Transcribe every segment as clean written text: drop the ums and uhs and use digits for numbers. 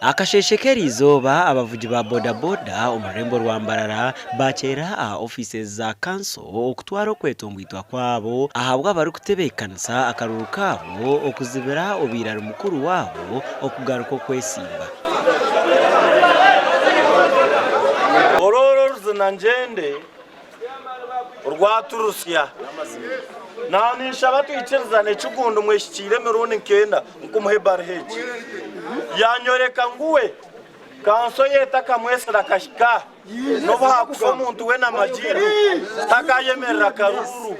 Akasheshekera izoba abavugi ba boda boda omurembo rwa Mbarara bakera a offices za council okutwara okwetumbwitwa kwabo ahabwa abari kutebekanisa akaruuru kabo okuzibira obiraro mukuru wabo okugaruka okwesimba. Ororo ruzina njende rwaturusya nanisha batwikirizane kigundo mweshikire mirundi nkenda nkumuhebara heji yanyoreka nguwe kanso yeta kamwesera kashika no bakufa umuntu we namajiro takayemerera akaruuru.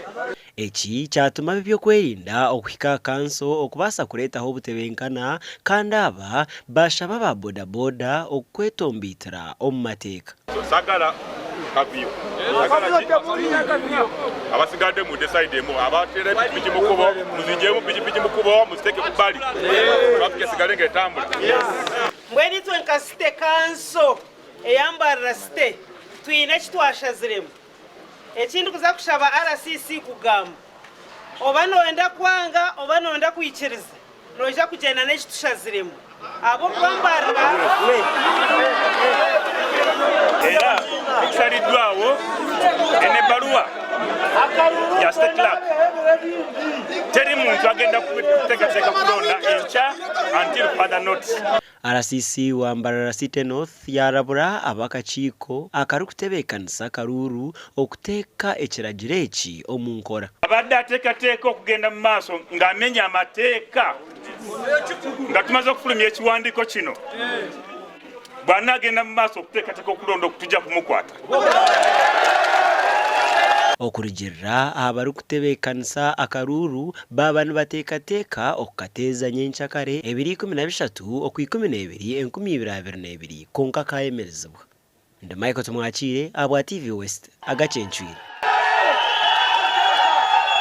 Eki kyatuma bibyo kwerinda okuhika kanso okubasa kuretaho obutebenkana kandi aba bashaba ba boda boda okwetombitira omu mateeka. Sagala kabiyo abasigadde mu decide mu abatere piki mukubo muzinjemu piki mukubo musteke kubali twapike sigale ngetambula mbweni twenka site kanso eyambarira site twine kitwashaziremu ekindi kuza kushaba RCC kugamba oba noenda kwanga oba noenda kuyikiriza noja kugenda n'ekitushaziremu abo kwambarira era ekisaliddwawo ene baluwa ya state clerk teri muntu agenda kuteekateeka kulonda enkya until further notice. RCC wa Mbarara City North yarabura abakakiiko akari kutebekanisa akaruuru okuteeka ekiragiro eki omu nkora. Abadde ateekateeka okugenda mu maaso ng'amenya amateeka nga tumaze okufulumya ekiwandiiko kino bw'anaagenda mu maaso okuteekateeka okulonda okutujja kumukwata. Okurugirira abari kutebekanisa akaruuru baba nibateekateeka okukateeza nyenkyakare 2013 okwi 12 2022 konka kayemerezebwa. Ndi Michael Tumwakire abwa TV West Agacencwire.